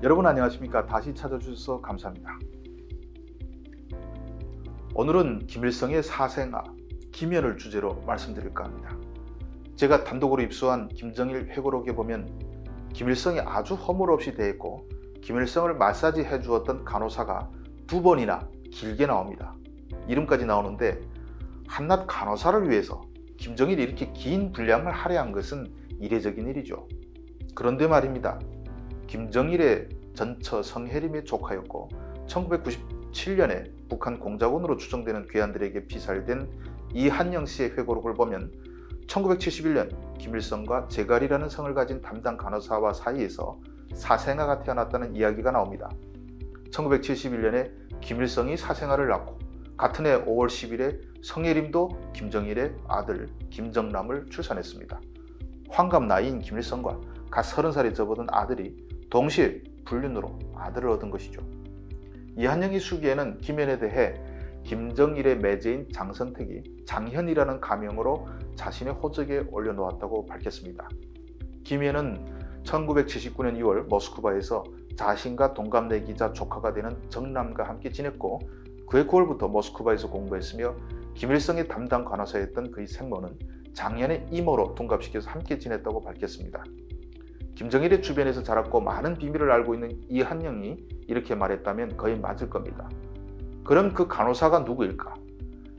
여러분 안녕하십니까? 다시 찾아주셔서 감사합니다. 오늘은 김일성의 사생아, 김연을 주제로 말씀드릴까 합니다. 제가 단독으로 입수한 김정일 회고록에 보면 김일성이 아주 허물없이 대했고 김일성을 마사지 해주었던 간호사가 2번이나 길게 나옵니다. 이름까지 나오는데 한낱 간호사를 위해서 김정일이 이렇게 긴 분량을 할애한 것은 이례적인 일이죠. 그런데 말입니다. 김정일의 전처 성혜림의 조카였고 1997년에 북한 공작원으로 추정되는 괴한들에게 피살된 이한영 씨의 회고록을 보면 1971년 김일성과 제갈이라는 성을 가진 담당 간호사와 사이에서 사생아가 태어났다는 이야기가 나옵니다. 1971년에 김일성이 사생아를 낳고 같은 해 5월 10일에 성혜림도 김정일의 아들 김정남을 출산했습니다. 환갑 나이인 김일성과 갓 30살에 접어든 아들이 동시에 불륜으로 아들을 얻은 것이죠. 이한영이 수기에는 김연에 대해 김정일의 매제인 장선택이 장현이라는 가명으로 자신의 호적에 올려놓았다고 밝혔습니다. 김연은 1979년 2월 모스크바에서 자신과 동갑내 기자 조카가 되는 정남과 함께 지냈고 그해 9월부터 모스크바에서 공부했으며 김일성의 담당 간호사였던 그의 생모는 장현의 이모로 둔갑시켜서 함께 지냈다고 밝혔습니다. 김정일의 주변에서 자랐고 많은 비밀을 알고 있는 이한영이 이렇게 말했다면 거의 맞을 겁니다. 그럼 그 간호사가 누구일까?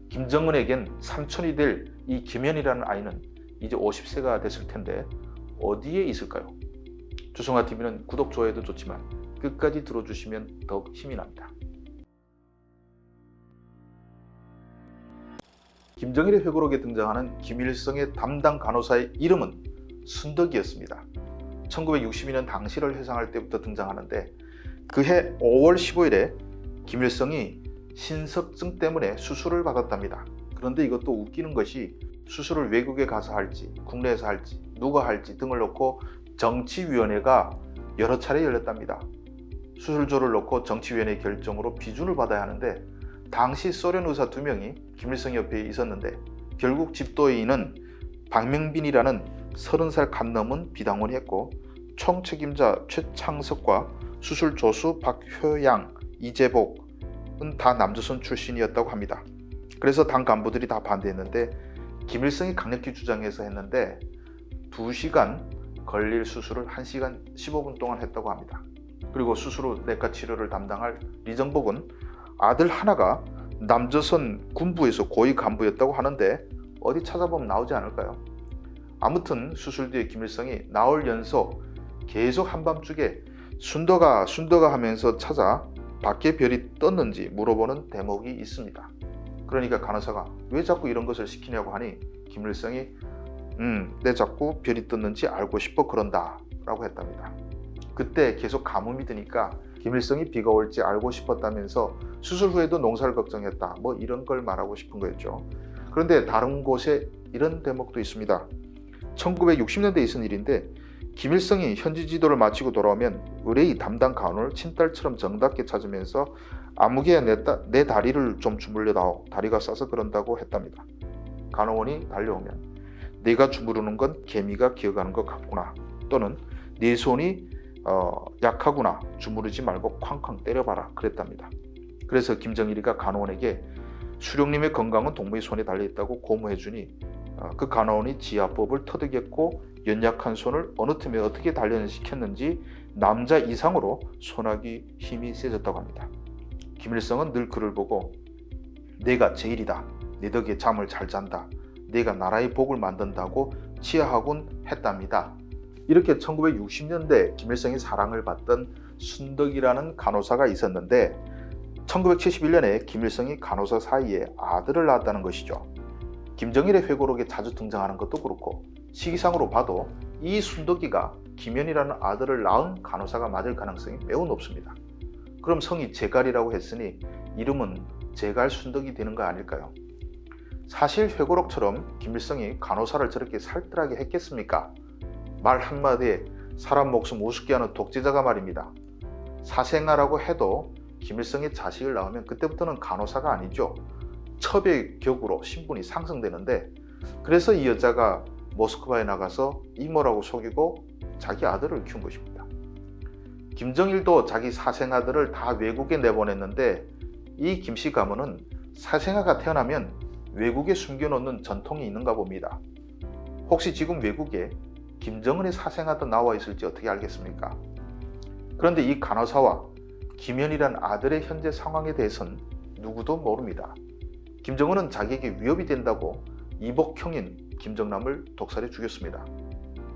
김정은에겐 삼촌이 될 이 김연이라는 아이는 이제 50세가 됐을 텐데 어디에 있을까요? 주성아TV는 구독, 좋아요도 좋지만 끝까지 들어주시면 더욱 힘이 납니다. 김정일의 회고록에 등장하는 김일성의 담당 간호사의 이름은 순덕이었습니다. 1962년 당시를 회상할 때부터 등장하는데 그해 5월 15일에 김일성이 신석증 때문에 수술을 받았답니다. 그런데 이것도 웃기는 것이 수술을 외국에 가서 할지 국내에서 할지 누가 할지 등을 놓고 정치위원회가 여러 차례 열렸답니다. 수술조를 놓고 정치위원회 결정으로 비준을 받아야 하는데 당시 소련 의사 2명이 김일성 옆에 있었는데 결국 집도인은 박명빈이라는 30살 갓 넘은 비당원이 했고 총책임자 최창석과 수술 조수 박효양, 이재복은 다 남조선 출신이었다고 합니다. 그래서 당 간부들이 다 반대했는데 김일성이 강력히 주장해서 했는데 2시간 걸릴 수술을 1시간 15분 동안 했다고 합니다. 그리고 수술 후 내과 치료를 담당할 리정복은 아들 하나가 남조선 군부에서 고위 간부였다고 하는데 어디 찾아보면 나오지 않을까요? 아무튼 수술 뒤에 김일성이 나흘 연속 계속 한밤중에 순덕아 하면서 찾아 밖에 별이 떴는지 물어보는 대목이 있습니다. 그러니까 간호사가 왜 자꾸 이런 것을 시키냐고 하니 김일성이 내 자꾸 별이 떴는지 알고 싶어 그런다 라고 했답니다. 그때 계속 가뭄이 드니까 김일성이 비가 올지 알고 싶었다면서 수술 후에도 농사를 걱정했다 뭐 이런 걸 말하고 싶은 거였죠. 그런데 다른 곳에 이런 대목도 있습니다. 1960년대에 있은 일인데 김일성이 현지 지도를 마치고 돌아오면 의뢰의 담당 간호를 친딸처럼 정답게 찾으면서 아무개야 내 다리를 좀 주물러다오 다리가 싸서 그런다고 했답니다. 간호원이 달려오면 내가 주무르는 건 개미가 기어가는 것 같구나 또는 네 손이 약하구나 주무르지 말고 쾅쾅 때려봐라 그랬답니다. 그래서 김정일이가 간호원에게 수령님의 건강은 동무의 손에 달려있다고 고무해주니 그 간호원이 지압법을 터득했고 연약한 손을 어느 틈에 어떻게 단련시켰는지 남자 이상으로 손아귀 힘이 세졌다고 합니다. 김일성은 늘 그를 보고 내가 제일이다. 내 덕에 잠을 잘 잔다. 내가 나라의 복을 만든다고 치하하곤 했답니다. 이렇게 1960년대 김일성이 사랑을 받던 순덕이라는 간호사가 있었는데 1971년에 김일성이 간호사 사이에 아들을 낳았다는 것이죠. 김정일의 회고록에 자주 등장하는 것도 그렇고 시기상으로 봐도 이 순덕이가 김연이라는 아들을 낳은 간호사가 맞을 가능성이 매우 높습니다. 그럼 성이 제갈이라고 했으니 이름은 제갈 순덕이 되는 거 아닐까요? 사실 회고록처럼 김일성이 간호사를 저렇게 살뜰하게 했겠습니까? 말 한마디에 사람 목숨 우습게 하는 독재자가 말입니다. 사생아라고 해도 김일성이 자식을 낳으면 그때부터는 간호사가 아니죠. 첩의 격으로 신분이 상승되는데 그래서 이 여자가 모스크바에 나가서 이모라고 속이고 자기 아들을 키운 것입니다. 김정일도 자기 사생아들을 다 외국에 내보냈는데 이 김씨 가문은 사생아가 태어나면 외국에 숨겨놓는 전통이 있는가 봅니다. 혹시 지금 외국에 김정은의 사생아도 나와 있을지 어떻게 알겠습니까? 그런데 이 간호사와 김현이란 아들의 현재 상황에 대해서는 누구도 모릅니다. 김정은은 자기에게 위협이 된다고 이복형인 김정남을 독살해 죽였습니다.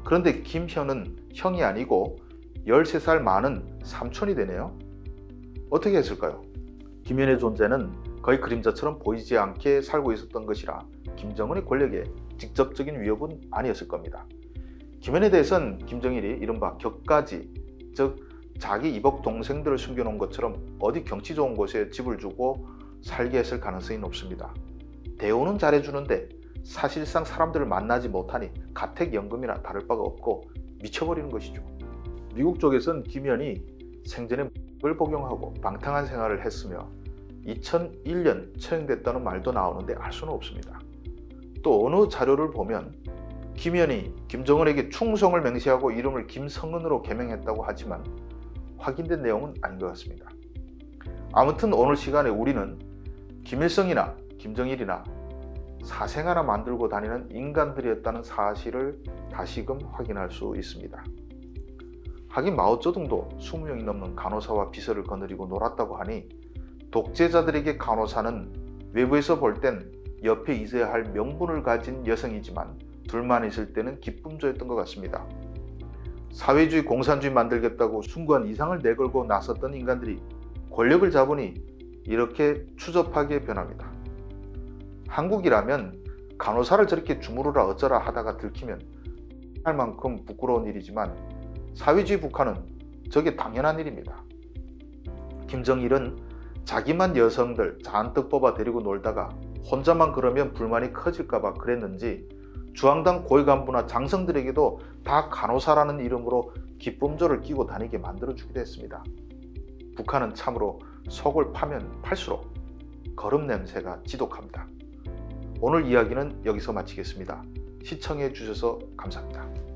그런데 김현은 형이 아니고 13살 많은 삼촌이 되네요. 어떻게 했을까요? 김현의 존재는 거의 그림자처럼 보이지 않게 살고 있었던 것이라 김정은의 권력에 직접적인 위협은 아니었을 겁니다. 김현에 대해서는 김정일이 이른바 격가지, 즉 자기 이복 동생들을 숨겨놓은 것처럼 어디 경치 좋은 곳에 집을 주고 살게 했을 가능성이 높습니다. 대우는 잘해주는데 사실상 사람들을 만나지 못하니 가택연금이나 다를 바가 없고 미쳐버리는 것이죠. 미국 쪽에선 김현이 생전에 을 복용하고 방탕한 생활을 했으며 2001년 처형됐다는 말도 나오는데 알 수는 없습니다. 또 어느 자료를 보면 김현이 김정은에게 충성을 맹세하고 이름을 김성은으로 개명했다고 하지만 확인된 내용은 아닌 것 같습니다. 아무튼 오늘 시간에 우리는 김일성이나 김정일이나 사생아나 만들고 다니는 인간들이었다는 사실을 다시금 확인할 수 있습니다. 하긴 마오쩌둥도 20명이 넘는 간호사와 비서를 거느리고 놀았다고 하니 독재자들에게 간호사는 외부에서 볼 땐 옆에 있어야 할 명분을 가진 여성이지만 둘만 있을 때는 기쁨조였던 것 같습니다. 사회주의 공산주의 만들겠다고 숭고한 이상을 내걸고 나섰던 인간들이 권력을 잡으니 이렇게 추접하게 변합니다. 한국이라면 간호사를 저렇게 주무르라 어쩌라 하다가 들키면 할 만큼 부끄러운 일이지만 사회주의 북한은 저게 당연한 일입니다. 김정일은 자기만 여성들 잔뜩 뽑아 데리고 놀다가 혼자만 그러면 불만이 커질까봐 그랬는지 주황당 고위 간부나 장성들에게도 다 간호사라는 이름으로 기쁨조를 끼고 다니게 만들어주기도 했습니다. 북한은 참으로 속을 파면 팔수록 거름 냄새가 지독합니다. 오늘 이야기는 여기서 마치겠습니다. 시청해 주셔서 감사합니다.